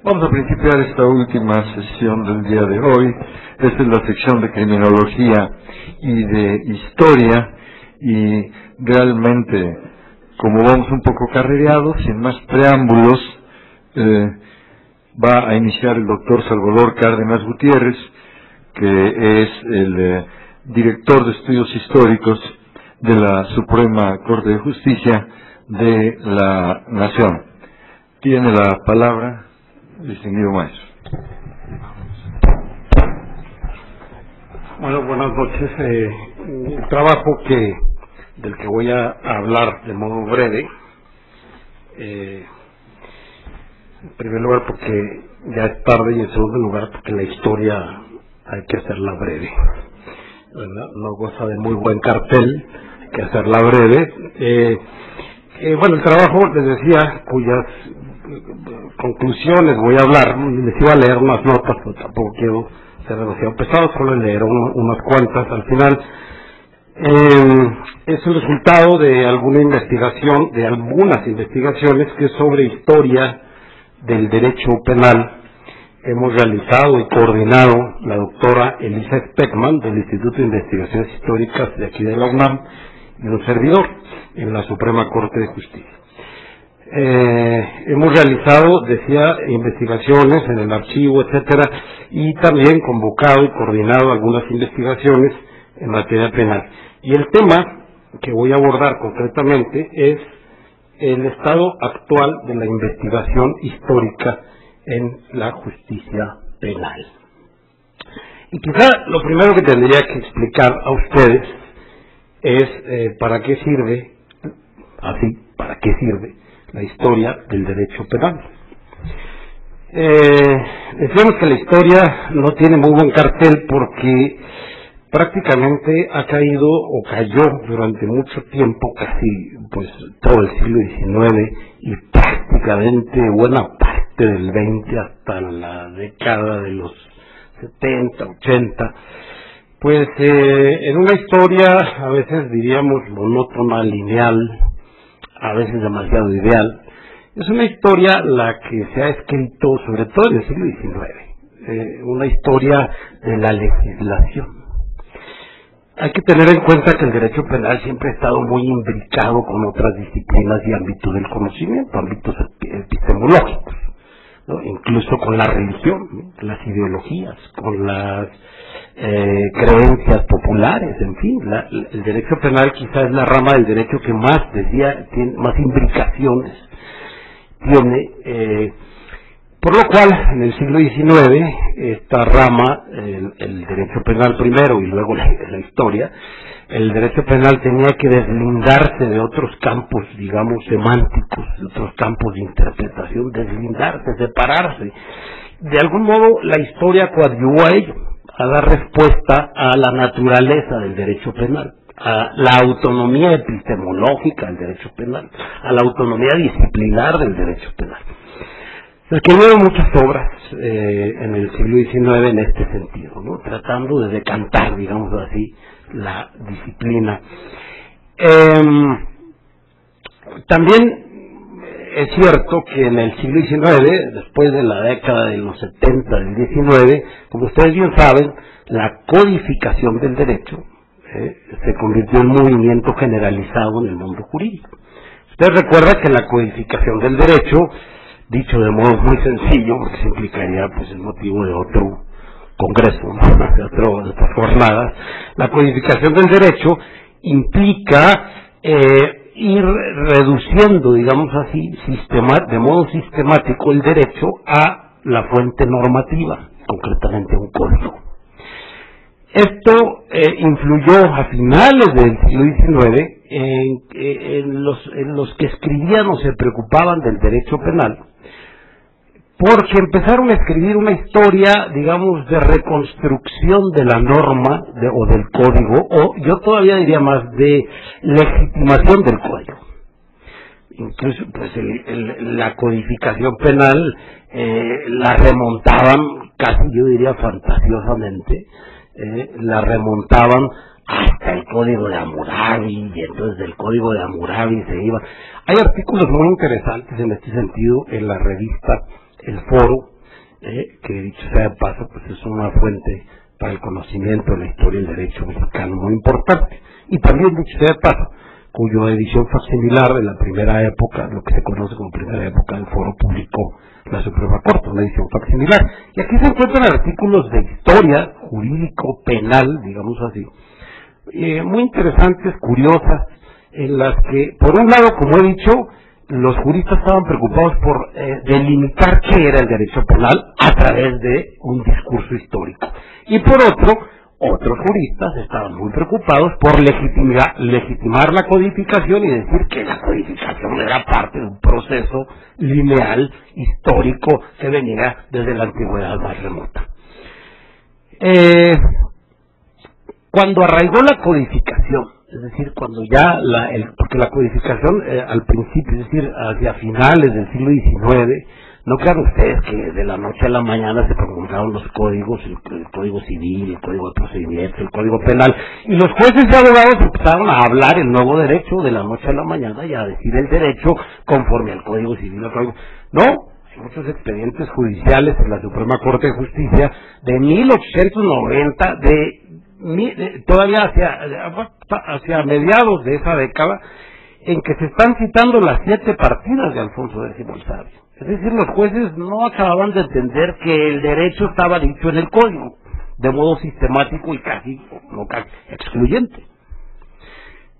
Vamos a principiar esta última sesión del día de hoy. Esta es la sección de criminología y de historia, y realmente, como vamos un poco carrereados, sin más preámbulos, va a iniciar el doctor Salvador Cárdenas Gutiérrez, que es el director de estudios históricos de la Suprema Corte de Justicia de la Nación. Tiene la palabra, distinguido maestro. Bueno, buenas noches. El trabajo del que voy a hablar de modo breve, en primer lugar porque ya es tarde, y en segundo lugar porque la historia hay que hacerla breve, ¿verdad? No goza de muy buen cartel, hay que hacerla breve. Bueno, el trabajo, les decía, cuyas conclusiones voy a hablar, les iba a leer unas notas, pero tampoco quiero ser demasiado pesado, solo leer unas cuantas al final. Es el resultado de algunas investigaciones que sobre historia del derecho penal hemos realizado y coordinado la doctora Elisa Speckman del Instituto de Investigaciones Históricas de aquí de la UNAM y un servidor en la Suprema Corte de Justicia. Hemos realizado, decía, investigaciones en el archivo, etcétera, y también convocado y coordinado algunas investigaciones en materia penal. Y el tema que voy a abordar concretamente es el estado actual de la investigación histórica en la justicia penal. Y quizá lo primero que tendría que explicar a ustedes es para qué sirve la historia del derecho penal. Decíamos que la historia no tiene muy buen cartel porque prácticamente ha caído o cayó durante mucho tiempo, casi pues todo el siglo XIX y prácticamente buena parte del XX hasta la década de los 70, 80, pues en una historia a veces diríamos monótona, lineal, a veces demasiado ideal. Es una historia la que se ha escrito sobre todo en el siglo XIX, una historia de la legislación. Hay que tener en cuenta que el derecho penal siempre ha estado muy imbricado con otras disciplinas y ámbitos del conocimiento, ámbitos epistemológicos, ¿no? Incluso con la religión, ¿no? Las ideologías, con las creencias populares, en fin. El derecho penal quizás es la rama del derecho que más, tiene más imbricaciones tiene, por lo cual en el siglo XIX esta rama, el derecho penal primero y luego la historia, el derecho penal tenía que deslindarse de otros campos, digamos, semánticos, de otros campos de interpretación, deslindarse, separarse. De algún modo la historia coadyuvó a ello, a dar respuesta a la naturaleza del derecho penal, a la autonomía epistemológica del derecho penal, a la autonomía disciplinar del derecho penal. Se escribieron muchas obras en el siglo XIX en este sentido, ¿no? Tratando de decantar, digamos así, la disciplina. También es cierto que en el siglo XIX, después de la década de los 70 del XIX, como ustedes bien saben, la codificación del derecho se convirtió en un movimiento generalizado en el mundo jurídico. Ustedes recuerdan que la codificación del derecho, dicho de modo muy sencillo, porque se implicaría pues el motivo de otro congreso, ¿no? de otras jornadas, la codificación del derecho implica ir reduciendo, digamos así, de modo sistemático el derecho a la fuente normativa, concretamente un código. Esto influyó a finales del siglo XIX en los que escribían o se preocupaban del derecho penal, porque empezaron a escribir una historia, digamos, de reconstrucción de la norma o del código, o yo todavía diría más de legitimación del código. Incluso pues la codificación penal la remontaban, casi yo diría fantasiosamente, la remontaban hasta el Código de Hammurabi, y entonces del Código de Hammurabi se iba. Hay artículos muy interesantes en este sentido en la revista El Foro, que dicho sea de paso, pues es una fuente para el conocimiento de la historia del derecho mexicano muy importante. Y también, dicho sea de paso, cuya edición facsimilar de la primera época, lo que se conoce como primera época del Foro, publicó la Suprema Corte, una edición facsimilar. Y aquí se encuentran artículos de historia jurídico penal, digamos así, muy interesantes, curiosas, en las que, por un lado, como he dicho, los juristas estaban preocupados por delimitar qué era el derecho penal a través de un discurso histórico. Y por otro, otros juristas estaban muy preocupados por legitimar la codificación y decir que la codificación era parte de un proceso lineal, histórico, que venía desde la antigüedad más remota. Cuando arraigó la codificación, es decir, cuando ya porque la codificación al principio, es decir, hacia finales del siglo XIX, no crean ustedes que de la noche a la mañana se promulgaron los códigos, el Código Civil, el Código de Procedimiento, el Código Penal, y los jueces y abogados empezaron a hablar el nuevo derecho de la noche a la mañana y a decir el derecho conforme al Código Civil. No, hay muchos expedientes judiciales en la Suprema Corte de Justicia de 1890, todavía hacia mediados de esa década, en que se están citando las 7 partidas de Alfonso X el Sabio. Es decir, los jueces no acababan de entender que el derecho estaba dicho en el código, de modo sistemático y casi excluyente.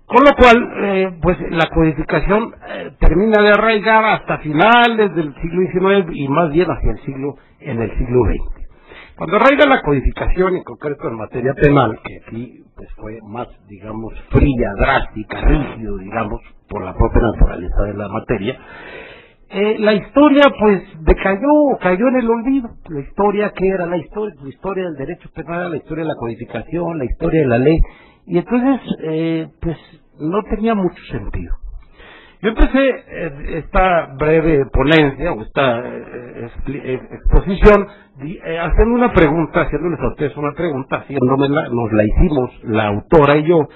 Con lo cual, pues la codificación termina de arraigar hasta finales del siglo XIX y más bien en el siglo XX. Cuando arraiga la codificación, en concreto en materia penal, que aquí pues fue más, digamos, fría, drástica, rígido, digamos, por la propia naturaleza de la materia, la historia pues cayó en el olvido. La historia, ¿qué era la historia? La historia del derecho penal, la historia de la codificación, la historia de la ley, y entonces pues no tenía mucho sentido. Yo empecé esta breve ponencia o esta exposición haciendo una pregunta, haciéndoles a ustedes una pregunta, nos la hicimos la autora y yo,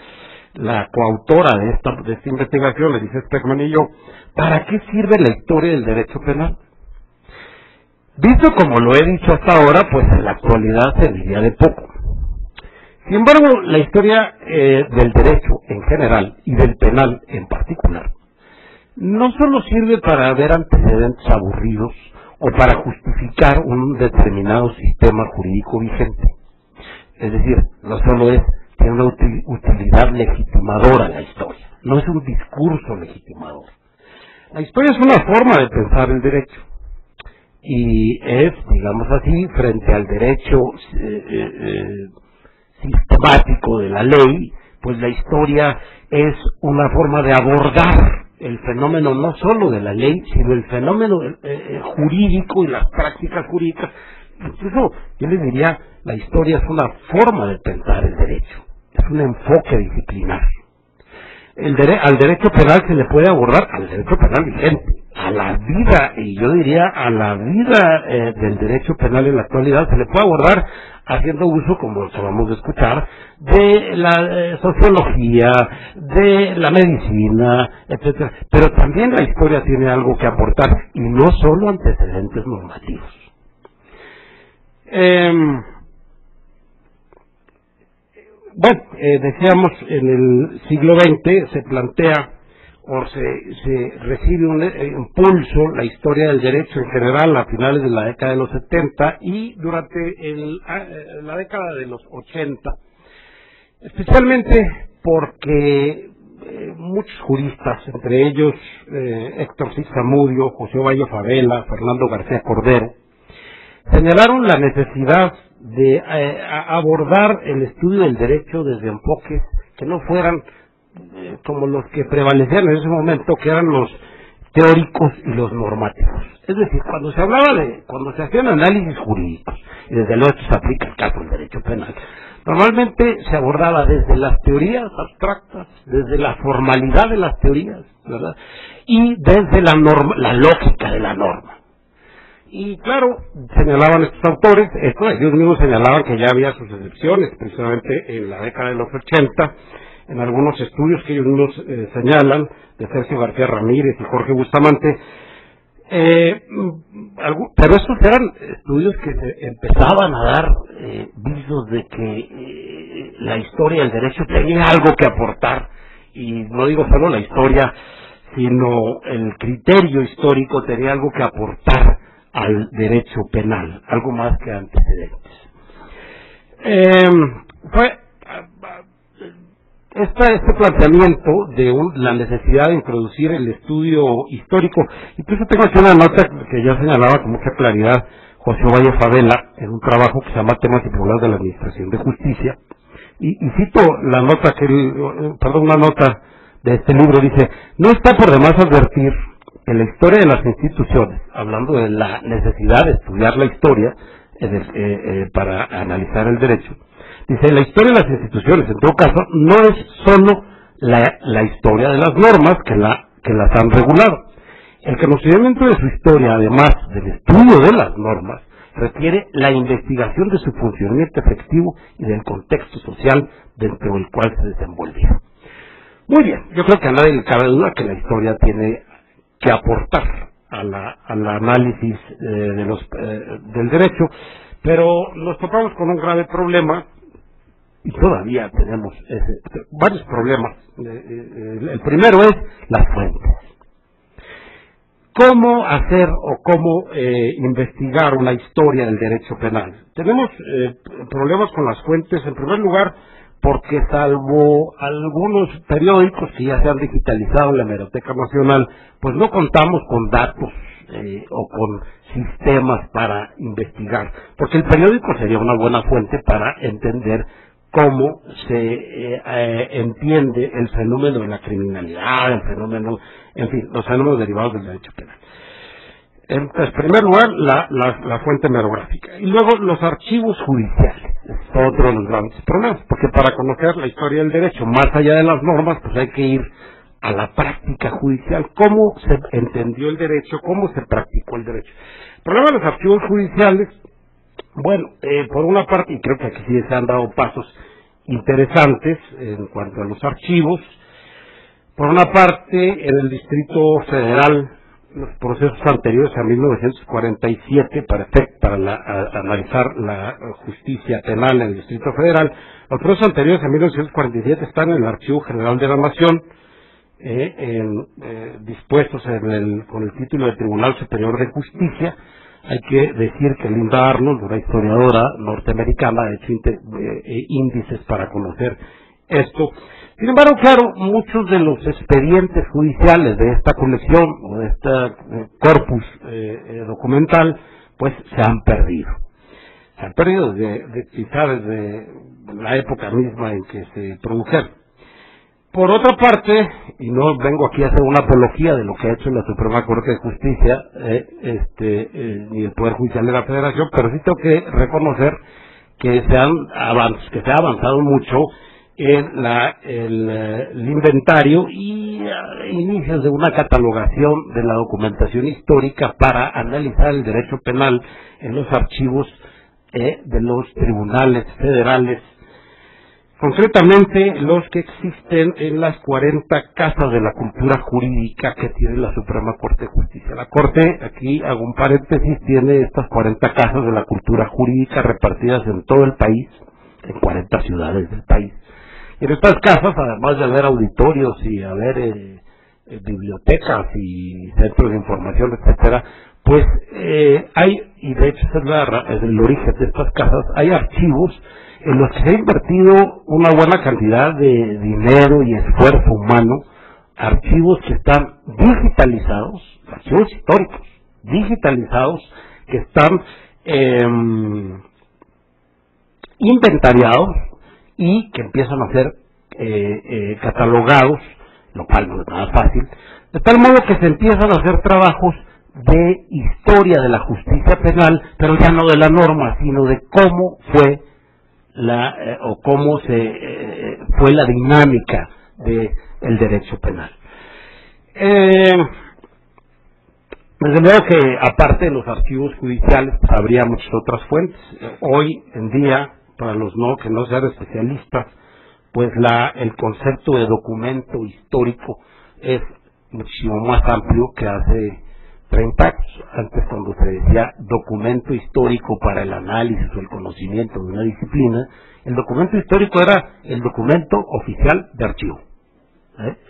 la coautora de esta investigación, Elise Speckman y yo. ¿Para qué sirve la historia del derecho penal? Visto como lo he dicho hasta ahora, pues en la actualidad serviría de poco. Sin embargo, la historia del derecho en general y del penal en particular no solo sirve para ver antecedentes aburridos o para justificar un determinado sistema jurídico vigente. Es decir, no solo tiene una utilidad legitimadora la historia, no es un discurso legitimador. La historia es una forma de pensar el derecho y es, digamos así, frente al derecho sistemático de la ley, pues la historia es una forma de abordar el fenómeno no solo de la ley, sino el fenómeno jurídico y las prácticas jurídicas. Incluso yo les diría, la historia es una forma de pensar el derecho, es un enfoque disciplinario. Al derecho penal se le puede abordar, al derecho penal vigente, a la vida, y yo diría a la vida del derecho penal en la actualidad, se le puede abordar haciendo uso, como acabamos de escuchar, de la sociología, de la medicina, etcétera. Pero también la historia tiene algo que aportar, y no solo antecedentes normativos. Bueno, decíamos, en el siglo XX se plantea o se recibe un impulso la historia del derecho en general a finales de la década de los 70 y durante la década de los 80, especialmente porque muchos juristas, entre ellos Héctor Cid Zamudio, José Ovalle Favela, Fernando García Cordero, señalaron la necesidad de abordar el estudio del derecho desde enfoques que no fueran como los que prevalecían en ese momento, que eran los teóricos y los normativos. Es decir, cuando se hacían análisis jurídicos, y desde luego esto se aplica al caso del derecho penal, normalmente se abordaba desde las teorías abstractas, desde la formalidad de las teorías, ¿verdad? Y desde la lógica de la norma. Y claro, señalaban estos autores, ellos mismos señalaban que ya había sus excepciones, precisamente en la década de los 80, en algunos estudios que ellos mismos señalan, de Sergio García Ramírez y Jorge Bustamante, Pero estos eran estudios que se empezaban a dar visos de que la historia del derecho tenía algo que aportar, y no digo solo la historia, sino el criterio histórico tenía algo que aportar al derecho penal, algo más que antecedentes. Este planteamiento de la necesidad de introducir el estudio histórico, incluso tengo aquí una nota que ya señalaba con mucha claridad José Valle Favela en un trabajo que se llama Temas y Problemas de la Administración de Justicia, y cito la nota una nota de este libro. Dice: no está por demás advertir que la historia de las instituciones, hablando de la necesidad de estudiar la historia para analizar el derecho, dice: la historia de las instituciones, en todo caso, no es solo la historia de las normas que las han regulado. El conocimiento de su historia, además del estudio de las normas, requiere la investigación de su funcionamiento efectivo y del contexto social dentro del cual se desenvolvía. Muy bien, yo creo que a nadie le cabe duda que la historia tiene que aportar al análisis del derecho, pero nos topamos con un grave problema, y todavía tenemos varios problemas. El primero es las fuentes. ¿Cómo hacer o cómo investigar una historia del derecho penal? Tenemos problemas con las fuentes, en primer lugar, porque salvo algunos periódicos que ya se han digitalizado en la Hemeroteca Nacional, pues no contamos con datos o con sistemas para investigar, porque el periódico sería una buena fuente para entender cómo se entiende el fenómeno de la criminalidad, en fin, los fenómenos derivados del derecho penal. En primer lugar, la fuente hemerográfica, y luego los archivos judiciales. Es otro de los grandes problemas, porque para conocer la historia del derecho, más allá de las normas, pues hay que ir a la práctica judicial, cómo se entendió el derecho, cómo se practicó el derecho. El problema de los archivos judiciales, bueno, por una parte, y creo que aquí sí se han dado pasos interesantes en cuanto a los archivos. Por una parte, en el Distrito Federal, los procesos anteriores a 1947, para analizar la justicia penal en el Distrito Federal, los procesos anteriores a 1947 están en el Archivo General de la Nación, dispuestos con el título de Tribunal Superior de Justicia. Hay que decir que Linda Arnold, una historiadora norteamericana, ha hecho índices para conocer esto. Sin embargo, claro, muchos de los expedientes judiciales de esta colección o de este corpus documental, pues se han perdido. Se han perdido quizá desde la época misma en que se produjeron. Por otra parte, y no vengo aquí a hacer una apología de lo que ha hecho la Suprema Corte de Justicia ni el Poder Judicial de la Federación, pero sí tengo que reconocer que se ha avanzado mucho en el inventario y inicios de una catalogación de la documentación histórica para analizar el derecho penal en los archivos de los tribunales federales, concretamente los que existen en las 40 casas de la cultura jurídica que tiene la Suprema Corte de Justicia. La Corte, aquí hago un paréntesis, tiene estas 40 casas de la cultura jurídica repartidas en todo el país, en 40 ciudades del país. Y en estas casas, además de haber auditorios y haber bibliotecas y centros de información, etcétera, pues hay, y de hecho es el origen de estas casas, hay archivos en los que se ha invertido una buena cantidad de dinero y esfuerzo humano, archivos que están digitalizados, archivos históricos, digitalizados, que están inventariados y que empiezan a ser catalogados, lo cual no es nada fácil, de tal modo que se empiezan a hacer trabajos de historia de la justicia penal, pero ya no de la norma, sino de cómo fue fue la dinámica del derecho penal. Desde luego que aparte de los archivos judiciales, pues, habría muchas otras fuentes. Hoy en día, para los que no sean especialistas, pues el concepto de documento histórico es muchísimo más amplio que hace 30 años. Antes, cuando se decía documento histórico para el análisis o el conocimiento de una disciplina, el documento histórico era el documento oficial de archivo.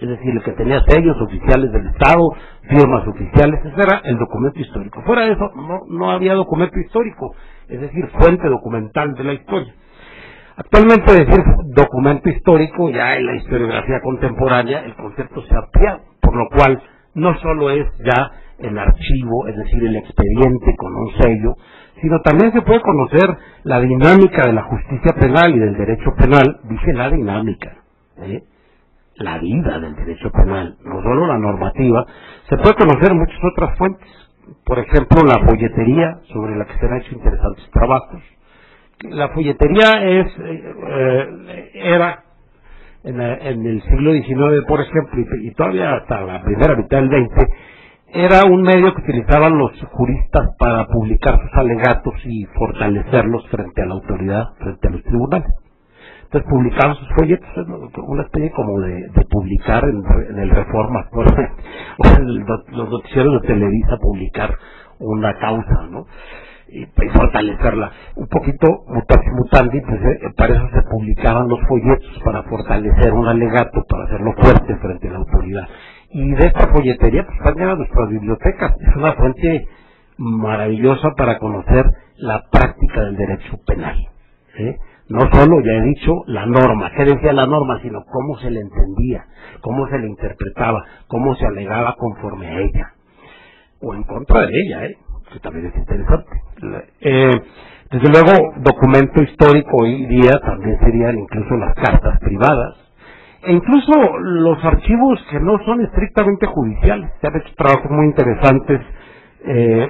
Es decir, el que tenía sellos oficiales del Estado, firmas oficiales, ese era el documento histórico. Fuera de eso, no había documento histórico, es decir, fuente documental de la historia. Actualmente decir documento histórico, ya en la historiografía contemporánea, el concepto se ha ampliado, por lo cual no solo es ya el archivo, es decir, el expediente con un sello, sino también se puede conocer la dinámica de la justicia penal y del derecho penal. Dije la dinámica, la vida del derecho penal, no solo la normativa. Se puede conocer muchas otras fuentes, por ejemplo la folletería, sobre la que se han hecho interesantes trabajos. La folletería era en el siglo XIX, por ejemplo, y todavía hasta la primera mitad del XX, era un medio que utilizaban los juristas para publicar sus alegatos y fortalecerlos frente a la autoridad, frente a los tribunales. Entonces publicaban sus folletos, una especie como de publicar en el Reforma, o en los noticieros de Televisa, publicar una causa, ¿no? Y fortalecerla. Un poquito mutandi, pues para eso se publicaban los folletos, para fortalecer un alegato, para hacerlo fuerte frente a la autoridad. Y de esta folletería pues están llenas nuestras bibliotecas. Es una fuente maravillosa para conocer la práctica del derecho penal. No solo, ya he dicho, la norma, qué decía la norma, sino cómo se le entendía, cómo se le interpretaba, cómo se alegaba conforme a ella, o en contra de ella, que también es interesante. Desde luego, documento histórico hoy día también serían incluso las cartas privadas, e incluso los archivos que no son estrictamente judiciales. Se han hecho trabajos muy interesantes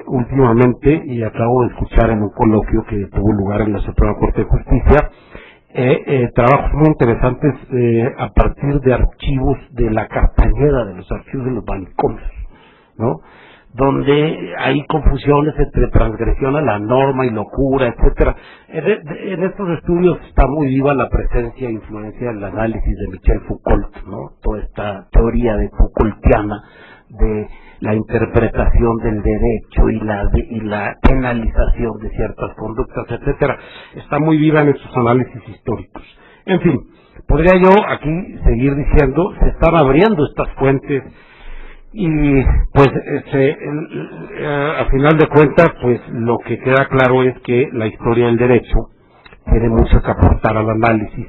últimamente, y acabo de escuchar en un coloquio que tuvo lugar en la Suprema Corte de Justicia, trabajos muy interesantes a partir de archivos de la Castañeda, de los archivos de los manicomios, ¿no? Donde hay confusiones entre transgresión a la norma y locura, etcétera. En estos estudios está muy viva la presencia e influencia del análisis de Michel Foucault, ¿no? Toda esta teoría de Foucaultiana de la interpretación del derecho y la penalización de ciertas conductas, etcétera, está muy viva en estos análisis históricos. En fin, podría yo aquí seguir diciendo, se están abriendo estas fuentes. Y pues a final de cuentas, pues lo que queda claro es que la historia del derecho tiene mucho que aportar al análisis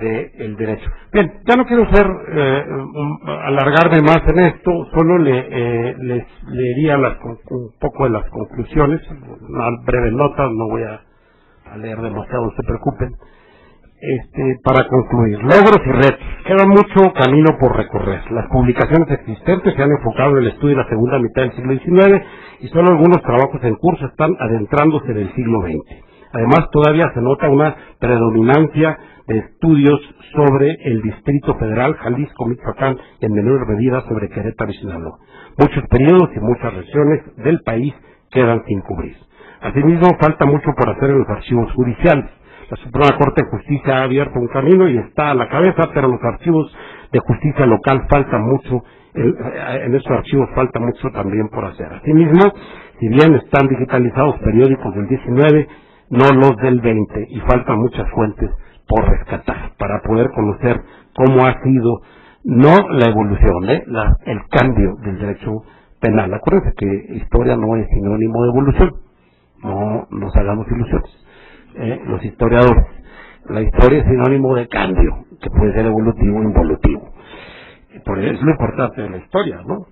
del derecho. Bien, ya no quiero alargarme más en esto, solo les leería un poco de las conclusiones, una breve nota, no voy a leer demasiado, no se preocupen. Para concluir, logros y retos. Queda mucho camino por recorrer. Las publicaciones existentes se han enfocado en el estudio de la segunda mitad del siglo XIX y solo algunos trabajos en curso están adentrándose en el siglo XX. Además, todavía se nota una predominancia de estudios sobre el Distrito Federal, Jalisco, Michoacán y en menor medida sobre Querétaro y Sinaloa. Muchos periodos y muchas regiones del país quedan sin cubrir. Asimismo, falta mucho por hacer en los archivos judiciales. La Suprema Corte de Justicia ha abierto un camino y está a la cabeza, pero los archivos de justicia local falta mucho, en esos archivos falta mucho también por hacer. Asimismo, si bien están digitalizados periódicos del 19, no los del 20, y faltan muchas fuentes por rescatar para poder conocer cómo ha sido, no la evolución, el cambio del derecho penal. Acuérdense que historia no es sinónimo de evolución, no nos hagamos ilusiones. Los historiadores, la historia es sinónimo de cambio, que puede ser evolutivo o involutivo. Por eso es lo importante de la historia, ¿no?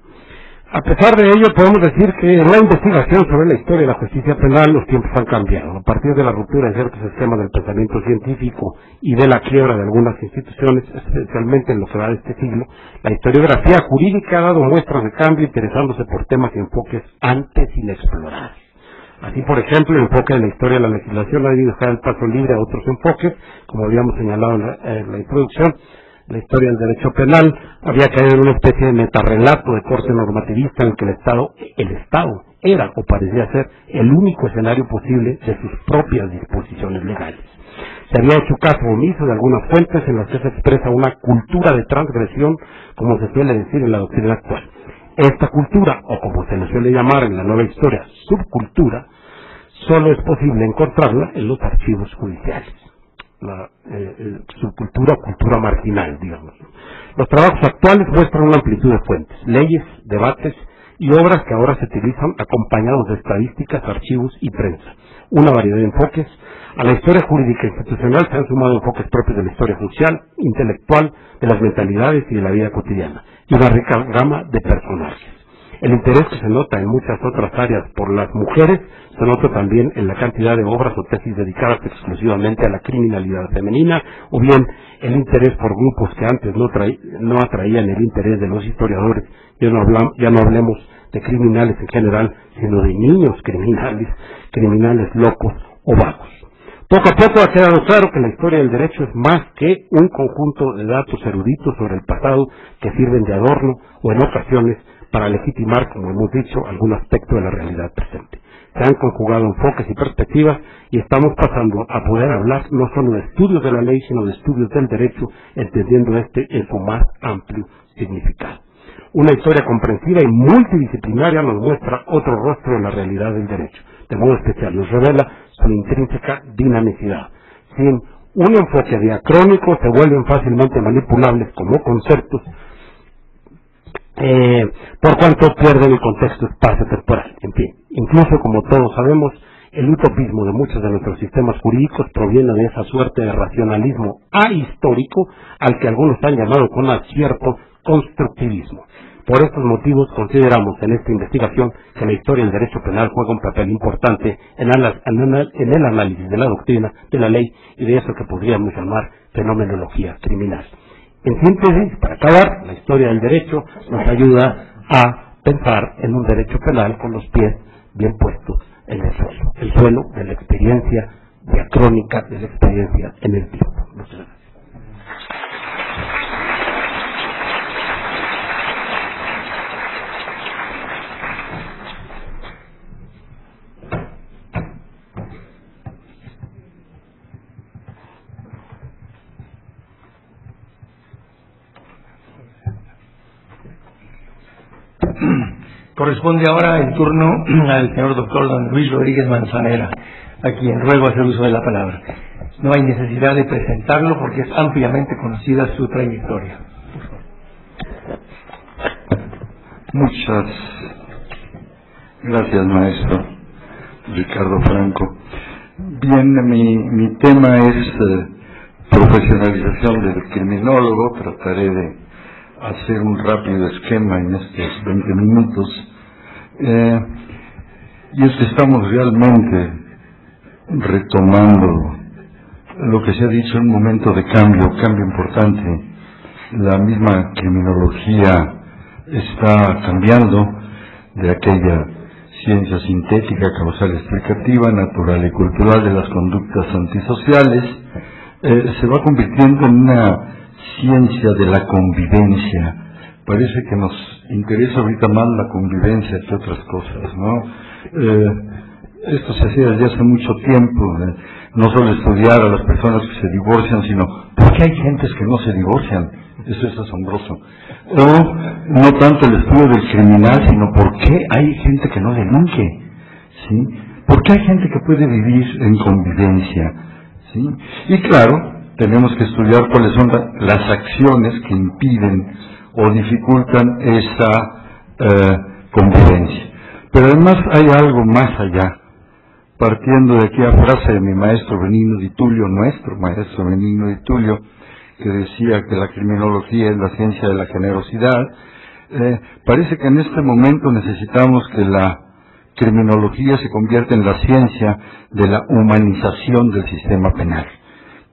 A pesar de ello, podemos decir que en la investigación sobre la historia de la justicia penal los tiempos han cambiado. A partir de la ruptura de ciertos sistemas del pensamiento científico y de la quiebra de algunas instituciones, especialmente en lo que va de este siglo, la historiografía jurídica ha dado muestras de cambio, interesándose por temas y enfoques antes inexplorados. Así, por ejemplo, el enfoque de la historia de la legislación ha debido dejar el paso libre a otros enfoques, como habíamos señalado en la introducción. La historia del derecho penal había caído en una especie de metarrelato de corte normativista en el que el Estado era o parecía ser el único escenario posible de sus propias disposiciones legales. Se había hecho caso omiso de algunas fuentes en las que se expresa una cultura de transgresión, como se suele decir en la doctrina actual. Esta cultura, o como se le suele llamar en la nueva historia, subcultura, solo es posible encontrarla en los archivos judiciales. La subcultura o cultura marginal, digamos. Los trabajos actuales muestran una amplitud de fuentes, leyes, debates y obras que ahora se utilizan acompañados de estadísticas, archivos y prensa. Una variedad de enfoques. A la historia jurídica institucional se han sumado enfoques propios de la historia social, intelectual, de las mentalidades y de la vida cotidiana, y una rica gama de personajes. El interés que se nota en muchas otras áreas por las mujeres se nota también en la cantidad de obras o tesis dedicadas exclusivamente a la criminalidad femenina, o bien el interés por grupos que antes no atraían el interés de los historiadores. Ya no hablemos de criminales en general, sino de niños criminales locos o vagos. Poco a poco ha quedado claro que la historia del derecho es más que un conjunto de datos eruditos sobre el pasado que sirven de adorno o en ocasiones para legitimar, como hemos dicho, algún aspecto de la realidad presente. Se han conjugado enfoques y perspectivas y estamos pasando a poder hablar no solo de estudios de la ley, sino de estudios del derecho, entendiendo este en su más amplio significado. Una historia comprensiva y multidisciplinaria nos muestra otro rostro de la realidad del derecho. De modo especial nos revela su intrínseca dinamicidad. Sin un enfoque diacrónico se vuelven fácilmente manipulables como conceptos, por cuanto pierden el contexto espacio-temporal. En fin, incluso como todos sabemos, el utopismo de muchos de nuestros sistemas jurídicos proviene de esa suerte de racionalismo ahistórico al que algunos han llamado con acierto constructivismo. Por estos motivos consideramos en esta investigación que la historia del derecho penal juega un papel importante en el análisis de la doctrina, de la ley y de eso que podríamos llamar fenomenología criminal. En síntesis, para acabar, la historia del derecho nos ayuda a pensar en un derecho penal con los pies bien puestos en el suelo de la experiencia diacrónica, de la experiencia en el tiempo. Muchas gracias. Corresponde ahora el turno al señor doctor don Luis Rodríguez Manzanera, a quien ruego hacer uso de la palabra. No hay necesidad de presentarlo porque es ampliamente conocida su trayectoria. Muchas gracias, maestro Ricardo Franco. Bien, mi tema es profesionalización del criminólogo. Trataré de hacer un rápido esquema en estos 20 minutos. Y es que estamos realmente retomando lo que se ha dicho en un momento de cambio importante. La misma criminología está cambiando de aquella ciencia sintética, causal, explicativa, natural y cultural de las conductas antisociales, se va convirtiendo en una ciencia de la convivencia. Parece que nos interesa ahorita más la convivencia que otras cosas, ¿no? Esto se hacía desde hace mucho tiempo, no solo estudiar a las personas que se divorcian, sino ¿por qué hay gentes que no se divorcian? Eso es asombroso. O no tanto el estudio del criminal, sino ¿por qué hay gente que no delinque? ¿Sí? ¿Por qué hay gente que puede vivir en convivencia? ¿Sí? Y claro, tenemos que estudiar cuáles son las acciones que impiden o dificultan esa convivencia. Pero además hay algo más allá, partiendo de aquella frase de mi maestro Benigno Di Tullio, nuestro maestro Benigno Di Tullio, que decía que la criminología es la ciencia de la generosidad. Parece que en este momento necesitamos que la criminología se convierta en la ciencia de la humanización del sistema penal.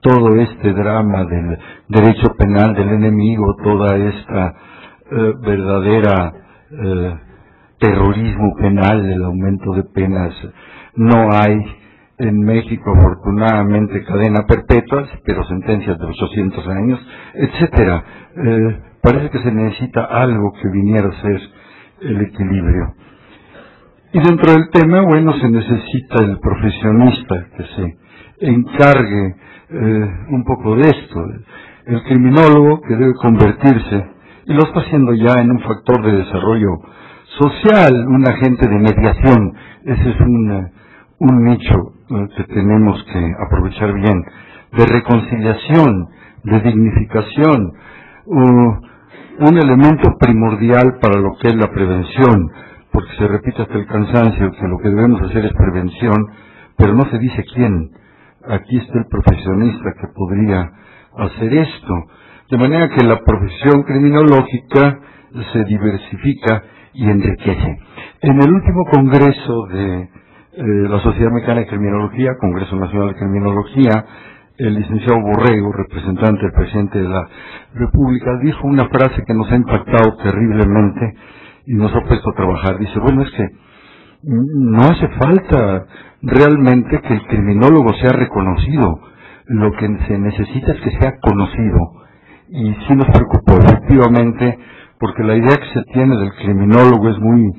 Todo este drama del derecho penal del enemigo, toda esta verdadera terrorismo penal, el aumento de penas. No hay en México, afortunadamente, cadena perpetua, pero sentencias de 800 años, etcétera. Parece que se necesita algo que viniera a ser el equilibrio. Y dentro del tema, bueno, se necesita el profesionista que se encargue un poco de esto. El criminólogo, que debe convertirse y lo está haciendo ya en un factor de desarrollo social, un agente de mediación. Ese es un nicho que tenemos que aprovechar bien, de reconciliación, de dignificación, un elemento primordial para lo que es la prevención, porque se repite hasta el cansancio que lo que debemos hacer es prevención, pero no se dice quién. Aquí está el profesionista que podría hacer esto, de manera que la profesión criminológica se diversifica y enriquece. En el último congreso de la Sociedad Mexicana de Criminología, Congreso Nacional de Criminología, el licenciado Borrego, representante del presidente de la República, dijo una frase que nos ha impactado terriblemente y nos ha puesto a trabajar. Dice, bueno, es que no hace falta realmente que el criminólogo sea reconocido, lo que se necesita es que sea conocido. Y sí nos preocupó, efectivamente, porque la idea que se tiene del criminólogo es muy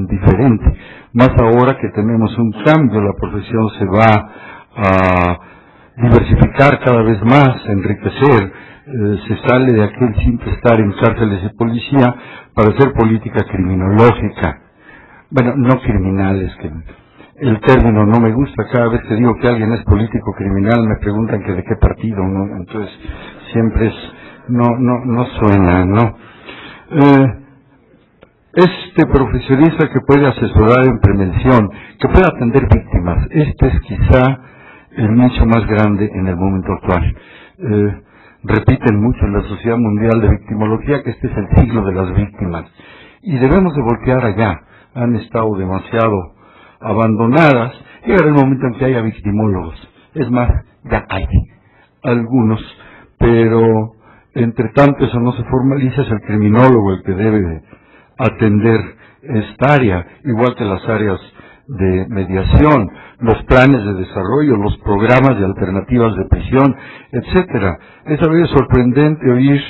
diferente. Más ahora que tenemos un cambio, la profesión se va a diversificar cada vez más, enriquecer, se sale de aquel simple estar en cárceles y policía para hacer política criminológica. Bueno, no criminales, que el término no me gusta. Cada vez que digo que alguien es político criminal me preguntan que de qué partido, ¿no? Entonces siempre es, no suena, ¿no? Este profesionista que puede asesorar en prevención, que puede atender víctimas, este es quizá el nicho más grande en el momento actual. Repiten mucho en la Sociedad Mundial de Victimología que este es el siglo de las víctimas y debemos de voltear allá. Han estado demasiado abandonadas. Llegará el momento en que haya victimólogos. Es más, ya hay algunos, pero entre tanto eso no se formaliza, es el criminólogo el que debe de atender esta área, igual que las áreas de mediación, los planes de desarrollo, los programas de alternativas de prisión, etcétera. Es a veces sorprendente oír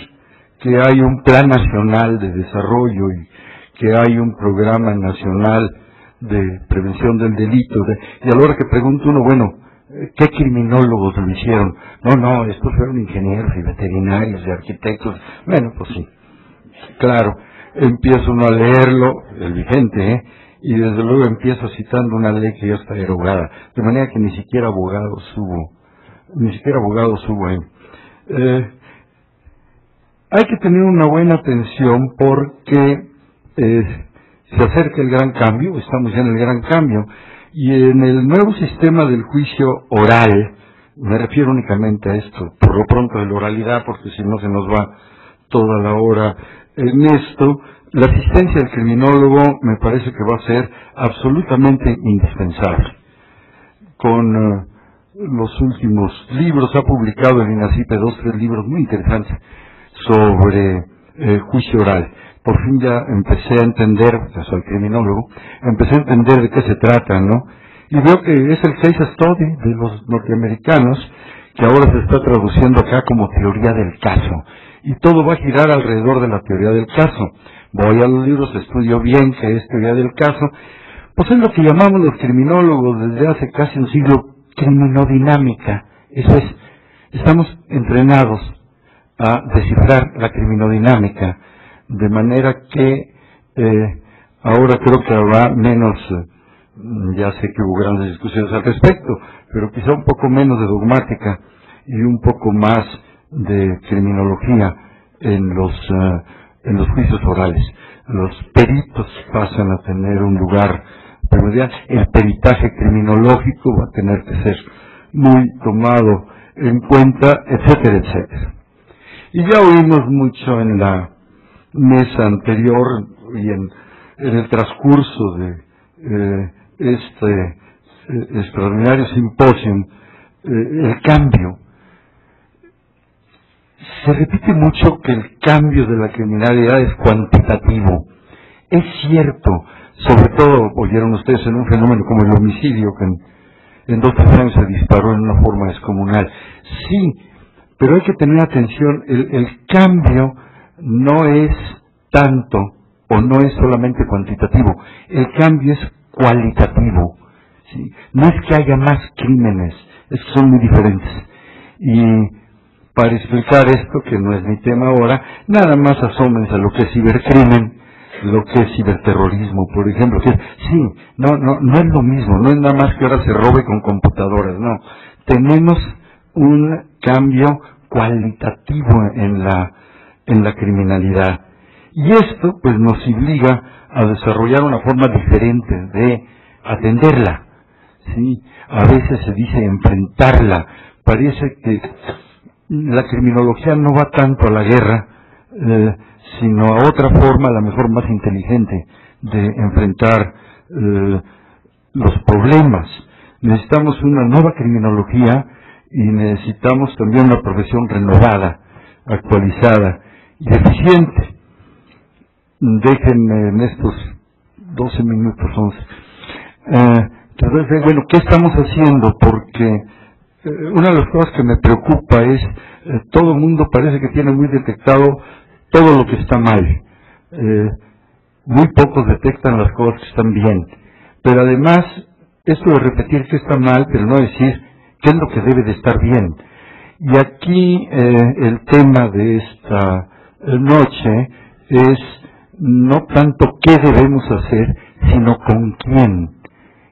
que hay un plan nacional de desarrollo y que hay un programa nacional de prevención del delito, y a la hora que pregunta uno, bueno, ¿qué criminólogos lo hicieron? No, estos fueron ingenieros y veterinarios y arquitectos. Bueno, pues sí, claro, empieza uno a leerlo, el vigente, y desde luego empieza citando una ley que ya está derogada, de manera que ni siquiera abogados hubo ahí. Hay que tener una buena atención porque se acerca el gran cambio, estamos ya en el gran cambio, y en el nuevo sistema del juicio oral, me refiero únicamente a esto, por lo pronto de la oralidad, porque si no se nos va toda la hora en esto, la asistencia del criminólogo me parece que va a ser absolutamente indispensable. Con los últimos libros, ha publicado el INACIPE 2-3 libros muy interesantes sobre juicio oral. Por fin ya empecé a entender, ya soy criminólogo, empecé a entender de qué se trata, ¿no? Y veo que es el case study de los norteamericanos, que ahora se está traduciendo acá como teoría del caso. Y todo va a girar alrededor de la teoría del caso. Voy a los libros, estudio bien qué es teoría del caso. Pues es lo que llamamos los criminólogos desde hace casi un siglo, criminodinámica. Eso es, estamos entrenados a descifrar la criminodinámica, de manera que ahora creo que habrá menos, ya sé que hubo grandes discusiones al respecto, pero quizá un poco menos de dogmática y un poco más de criminología en los juicios orales. Los peritos pasan a tener un lugar primordial. El peritaje criminológico va a tener que ser muy tomado en cuenta, etcétera, etcétera. Y ya oímos mucho en la mesa anterior y en el transcurso de este extraordinario simposio, el cambio. Se repite mucho que el cambio de la criminalidad es cuantitativo. Es cierto, sobre todo, oyeron ustedes, en un fenómeno como el homicidio, que en 2-3 años se disparó en una forma descomunal. Sí, pero hay que tener atención, el cambio no es tanto, o no es solamente cuantitativo, el cambio es cualitativo. ¿Sí? No es que haya más crímenes, es que son muy diferentes. Y para explicar esto, que no es mi tema ahora, nada más asómense a lo que es cibercrimen, lo que es ciberterrorismo, por ejemplo, que sí, no es lo mismo, no es nada más que ahora se robe con computadoras, no. Tenemos un cambio cualitativo en la criminalidad. Y esto, pues, nos obliga a desarrollar una forma diferente de atenderla, ¿sí? A veces se dice enfrentarla. Parece que la criminología no va tanto a la guerra, sino a otra forma, a lo mejor más inteligente, de enfrentar los problemas. Necesitamos una nueva criminología y necesitamos también una profesión renovada, actualizada y eficiente. Déjenme en estos 12 minutos, 11. Entonces, bueno, ¿qué estamos haciendo? Porque una de las cosas que me preocupa es, todo el mundo parece que tiene muy detectado todo lo que está mal. Muy pocos detectan las cosas que están bien. Pero además, esto de repetir que está mal, pero no decir qué es lo que debe de estar bien. Y aquí el tema de esta noche es no tanto qué debemos hacer, sino con quién.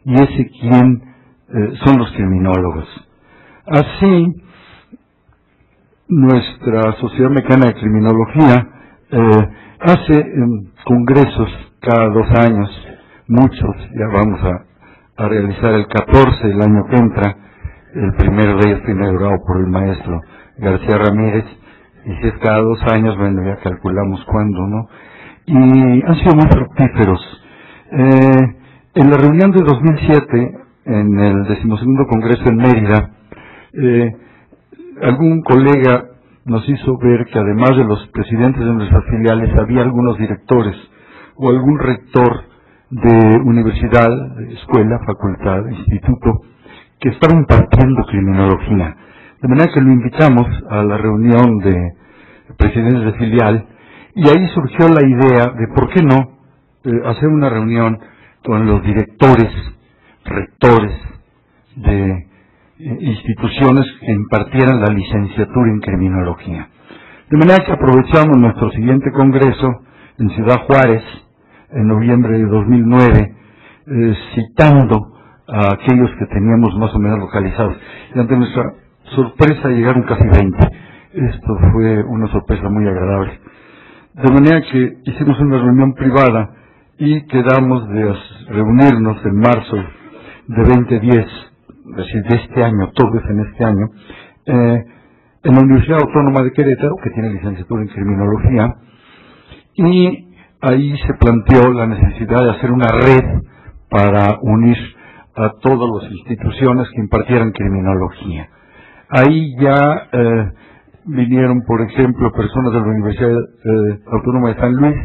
Y ese quién son los criminólogos. Así, nuestra Sociedad Mexicana de Criminología hace congresos cada 2 años, muchos, ya vamos a realizar el 14 el año que entra. El primero de ellos fue inaugurado por el maestro García Ramírez, y si es cada 2 años, bueno, ya calculamos cuándo, ¿no? Y han sido muy fructíferos. En la reunión de 2007, en el 12º Congreso en Mérida, algún colega nos hizo ver que además de los presidentes de nuestras filiales, había algunos directores o algún rector de universidad, de escuela, facultad, instituto, que estaba impartiendo criminología. De manera que lo invitamos a la reunión de presidentes de filial, y ahí surgió la idea de por qué no hacer una reunión con los directores, rectores de instituciones que impartieran la licenciatura en criminología. De manera que aprovechamos nuestro siguiente congreso en Ciudad Juárez, en noviembre de 2009, citando a aquellos que teníamos más o menos localizados. Y ante nuestra sorpresa llegaron casi 20. Esto fue una sorpresa muy agradable. De manera que hicimos una reunión privada y quedamos de reunirnos en marzo de 2010, es decir, de este año, todo es en este año, en la Universidad Autónoma de Querétaro, que tiene licenciatura en criminología, y ahí se planteó la necesidad de hacer una red para unir a todas las instituciones que impartieran criminología. Ahí ya vinieron, por ejemplo, personas de la Universidad Autónoma de San Luis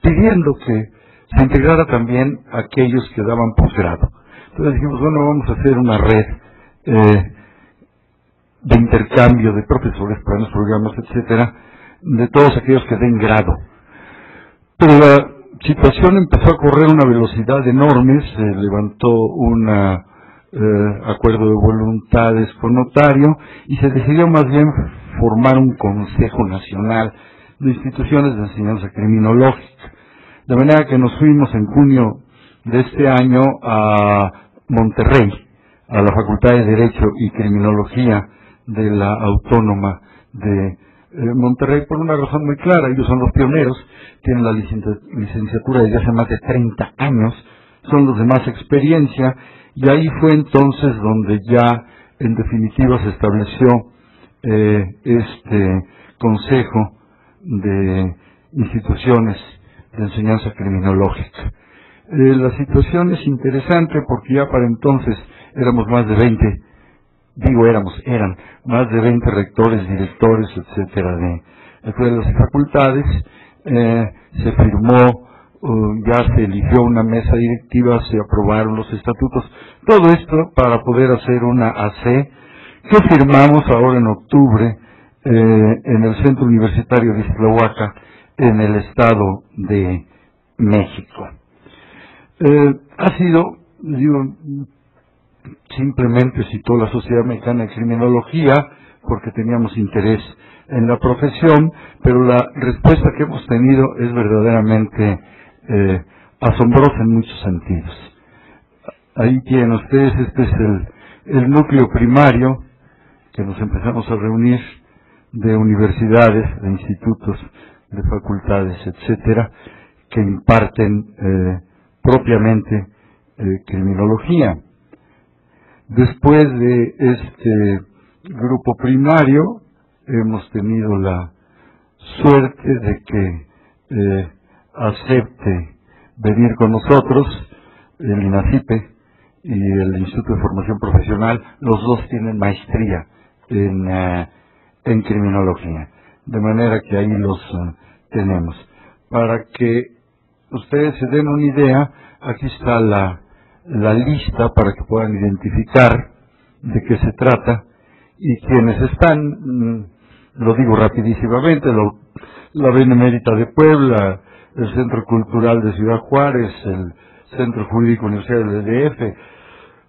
pidiendo que se integrara también a aquellos que daban posgrado. Entonces dijimos, bueno, vamos a hacer una red de intercambio de profesores para los programas, etcétera, de todos aquellos que den grado. Pero la situación empezó a correr a una velocidad enorme, se levantó un acuerdo de voluntades con notario y se decidió más bien formar un Consejo Nacional de Instituciones de Enseñanza Criminológica. De manera que nos fuimos en junio de este año a Monterrey, a la Facultad de Derecho y Criminología de la Autónoma de Monterrey, por una razón muy clara. Ellos son los pioneros, tienen la licenciatura desde hace más de 30 años, son los de más experiencia, y ahí fue entonces donde ya en definitiva se estableció este Consejo de Instituciones de Enseñanza Criminológica. La situación es interesante porque ya para entonces éramos más de 20, eran más de 20 rectores, directores, etcétera, de escuelas y facultades. Se firmó, ya se eligió una mesa directiva, se aprobaron los estatutos, todo esto para poder hacer una AC que firmamos ahora en octubre en el Centro Universitario de Iztlahuaca, en el Estado de México. Ha sido, simplemente citó la Sociedad Mexicana de Criminología porque teníamos interés en la profesión, pero la respuesta que hemos tenido es verdaderamente asombrosa en muchos sentidos. Ahí tienen ustedes, este es el núcleo primario que nos empezamos a reunir, de universidades, de institutos, de facultades, etcétera, que imparten propiamente criminología. Después de este grupo primario, hemos tenido la suerte de que acepte venir con nosotros el INACIPE y el Instituto de Formación Profesional. Los dos tienen maestría en criminología, de manera que ahí los tenemos. Para que ustedes se den una idea, aquí está la lista para que puedan identificar de qué se trata, y quienes están, lo digo rapidísimamente: la Benemérita de Puebla, el Centro Cultural de Ciudad Juárez, el Centro Jurídico Universitario del DF,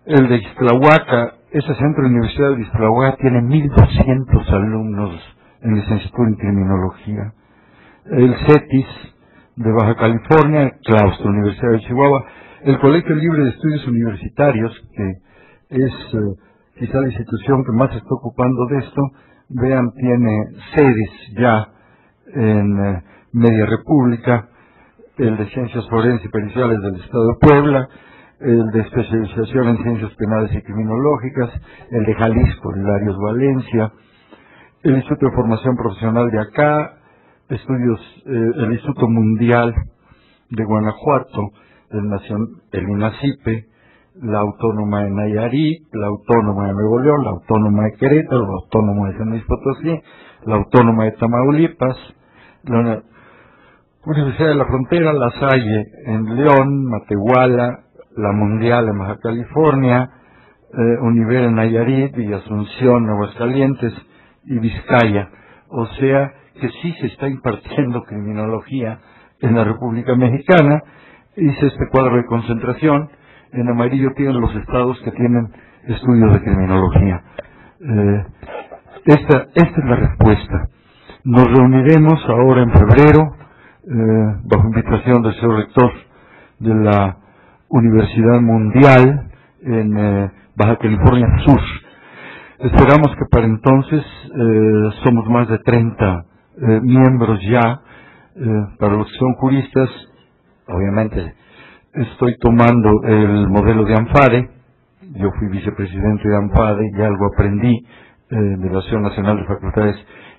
el de Ixtlahuaca. Ese centro universitario de Ixtlahuaca tiene 1.200 alumnos en licenciatura en criminología. El CETIS de Baja California, el Claustro Universitario de Chihuahua, el Colegio Libre de Estudios Universitarios, que es quizá la institución que más se está ocupando de esto. Vean, tiene sedes ya en media república: el de Ciencias Forenses y Periciales del Estado de Puebla, el de Especialización en Ciencias Penales y Criminológicas, el de Jalisco, el Larios Valencia, el Instituto de Formación Profesional de acá, el Instituto Mundial de Guanajuato, el INACIPE, la Autónoma de Nayarit, la Autónoma de Nuevo León, la Autónoma de Querétaro, la Autónoma de San Luis Potosí, la Autónoma de Tamaulipas, la Universidad de la Frontera, La Salle en León, Matehuala, la Mundial en Baja California, Univer en Nayarit, y Asunción, Aguascalientes y Vizcaya. O sea que sí se está impartiendo criminología en la República Mexicana. Hice este cuadro de concentración. En amarillo tienen los estados que tienen estudios de criminología. Esta es la respuesta. Nos reuniremos ahora en febrero, bajo invitación del señor rector de la Universidad Mundial en Baja California Sur. Esperamos que para entonces somos más de 30 miembros ya. Para los que son juristas, obviamente estoy tomando el modelo de ANFADE. Yo fui vicepresidente de ANFADE y algo aprendí de la Asociación Nacional de Facultades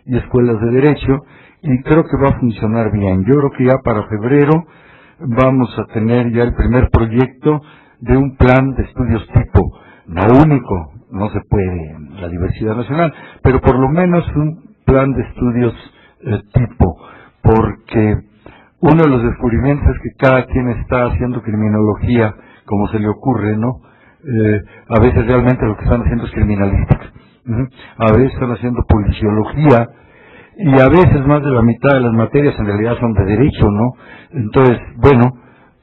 y Escuelas de Derecho, y creo que va a funcionar bien. Yo creo que ya para febrero vamos a tener ya el primer proyecto de un plan de estudios tipo, no único, no se puede en la diversidad nacional, pero por lo menos un plan de estudios tipo, porque uno de los descubrimientos es que cada quien está haciendo criminología como se le ocurre, ¿no? A veces realmente lo que están haciendo es criminalística, a veces están haciendo policiología, y a veces más de la mitad de las materias en realidad son de derecho, ¿no? Entonces, bueno,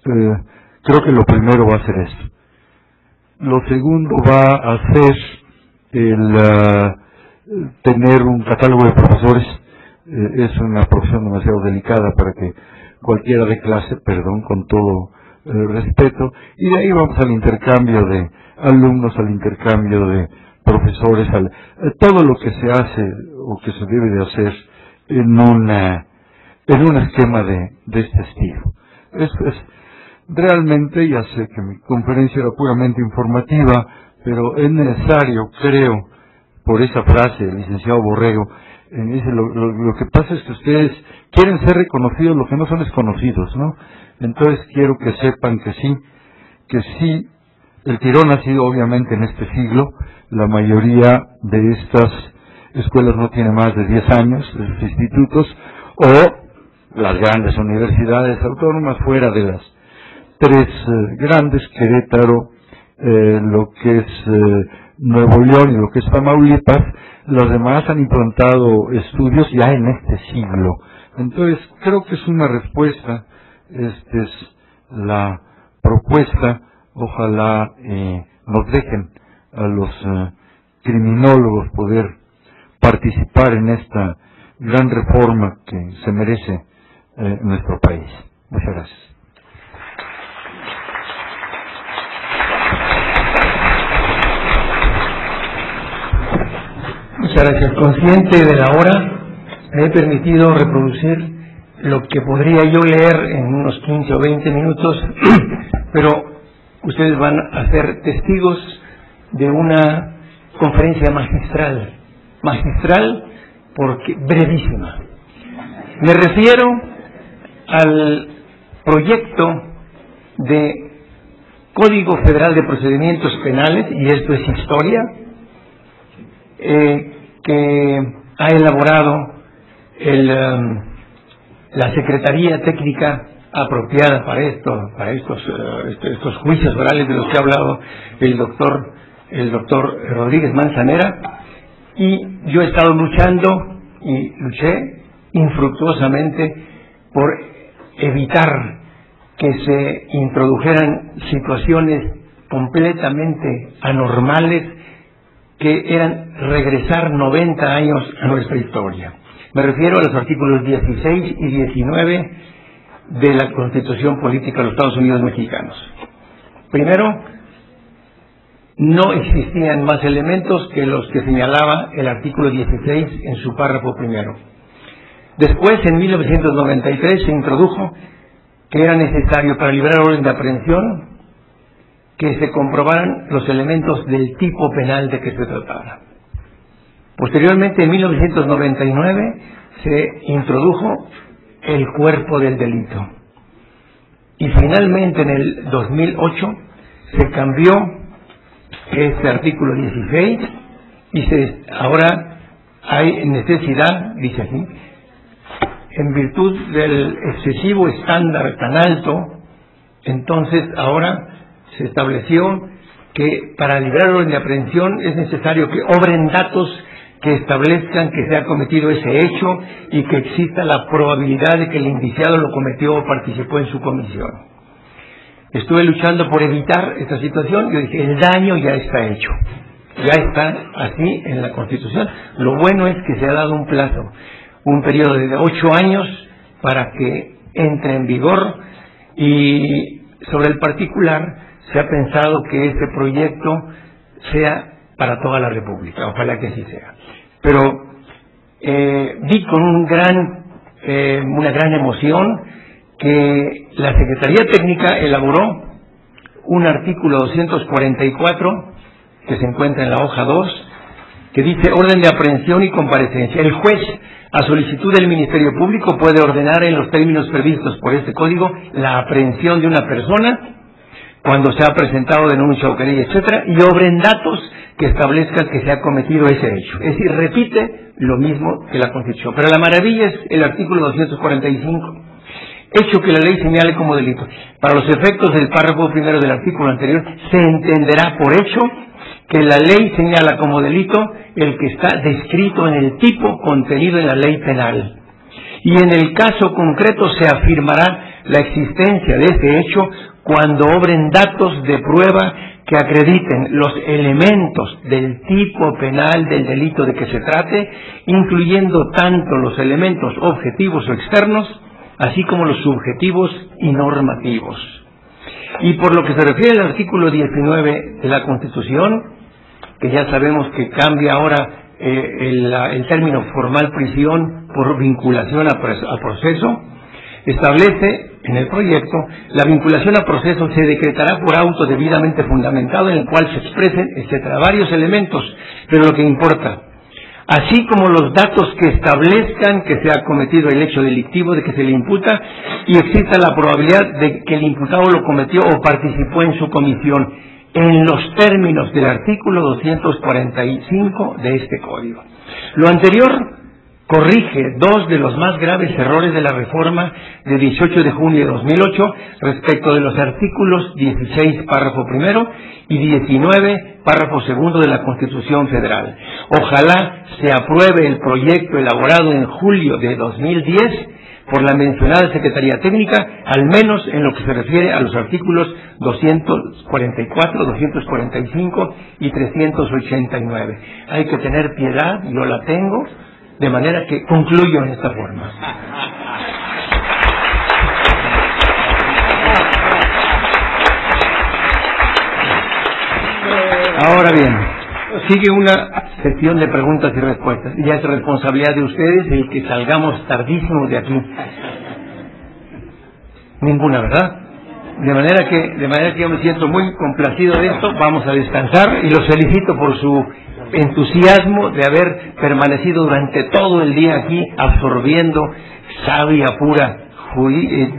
creo que lo primero va a ser esto. Lo segundo va a ser tener un catálogo de profesores. Es una profesión demasiado delicada para que cualquiera dé clase, perdón, con todo respeto, y de ahí vamos al intercambio de alumnos, al intercambio de profesores, todo lo que se hace o que se debe de hacer en un esquema de este estilo. Realmente, ya sé que mi conferencia era puramente informativa, pero es necesario, creo, por esa frase del licenciado Borrego, dice, lo que pasa es que ustedes quieren ser reconocidos lo que no son desconocidos, ¿no? Entonces quiero que sepan que sí, el tirón ha sido obviamente en este siglo. La mayoría de estas escuelas no tiene más de 10 años, esos institutos, o las grandes universidades autónomas fuera de las tres grandes, Querétaro, lo que es Nuevo León y lo que es Tamaulipas. Los demás han implantado estudios ya en este siglo. Entonces, creo que es una respuesta. Esta es la propuesta. Ojalá nos dejen a los criminólogos poder participar en esta gran reforma que se merece nuestro país. Muchas gracias. Muchas gracias. Consciente de la hora, me he permitido reproducir lo que podría yo leer en unos 15 o 20 minutos, pero ustedes van a ser testigos de una conferencia magistral porque brevísima. Me refiero al proyecto de Código Federal de Procedimientos Penales, y esto es historia, que ha elaborado la Secretaría Técnica apropiada para estos juicios orales de los que ha hablado el doctor Rodríguez Manzanera, y yo he estado luchando y luché infructuosamente por evitar que se introdujeran situaciones completamente anormales que eran regresar 90 años a nuestra historia. Me refiero a los artículos 16 y 19 de la Constitución Política de los Estados Unidos Mexicanos. Primero, no existían más elementos que los que señalaba el artículo 16 en su párrafo primero. Después, en 1993, se introdujo que era necesario para librar orden de aprehensión que se comprobaran los elementos del tipo penal de que se tratara. Posteriormente, en 1999, se introdujo el cuerpo del delito. Y finalmente, en el 2008, se cambió este artículo 16 y ahora hay necesidad, dice aquí, en virtud del excesivo estándar tan alto, entonces ahora se estableció que para librar orden de aprehensión es necesario que obren datos que establezcan que se ha cometido ese hecho y que exista la probabilidad de que el indiciado lo cometió o participó en su comisión. Estuve luchando por evitar esta situación. Yo dije, el daño ya está hecho, ya está así en la Constitución. Lo bueno es que se ha dado un plazo, un periodo de 8 años para que entre en vigor, y sobre el particular se ha pensado que este proyecto sea para toda la República. Ojalá que así sea. Pero vi con una gran emoción que la Secretaría Técnica elaboró un artículo 244 que se encuentra en la hoja 2, que dice: orden de aprehensión y comparecencia. El juez, a solicitud del Ministerio Público, puede ordenar en los términos previstos por este código la aprehensión de una persona cuando se ha presentado denuncia o querella, etcétera, y obren datos que establezcan que se ha cometido ese hecho. Es decir, repite lo mismo que la Constitución. Pero la maravilla es el artículo 245. Hecho que la ley señale como delito. Para los efectos del párrafo primero del artículo anterior, se entenderá por hecho que la ley señala como delito el que está descrito en el tipo contenido en la ley penal. Y en el caso concreto se afirmará la existencia de ese hecho cuando obren datos de prueba que acrediten los elementos del tipo penal del delito de que se trate, incluyendo tanto los elementos objetivos o externos, así como los subjetivos y normativos. Y por lo que se refiere al artículo 19 de la Constitución, que ya sabemos que cambia ahora el término formal prisión por vinculación a proceso, establece en el proyecto: la vinculación a proceso se decretará por auto debidamente fundamentado en el cual se expresen, etcétera, varios elementos, pero lo que importa, así como los datos que establezcan que se ha cometido el hecho delictivo de que se le imputa y exista la probabilidad de que el imputado lo cometió o participó en su comisión, en los términos del artículo 245 de este código. Lo anterior corrige 2 de los más graves errores de la reforma de 18 de junio de 2008 respecto de los artículos 16, párrafo primero, y 19, párrafo segundo de la Constitución Federal. Ojalá se apruebe el proyecto elaborado en julio de 2010 por la mencionada Secretaría Técnica, al menos en lo que se refiere a los artículos 244, 245 y 389. Hay que tener piedad, yo la tengo, de manera que concluyo en esta forma. Ahora bien, sigue una sección de preguntas y respuestas. Ya es responsabilidad de ustedes el que salgamos tardísimos de aquí. Ninguna, ¿verdad? De manera que yo me siento muy complacido de esto. Vamos a descansar y los felicito por su entusiasmo de haber permanecido durante todo el día aquí absorbiendo savia pura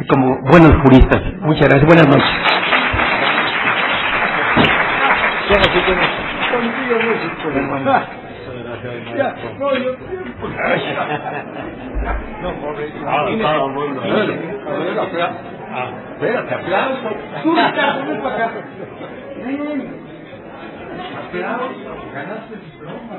como buenos juristas. Muchas gracias. Buenas noches. Espérate, aplauso. Aplauso. Ganaste el diploma.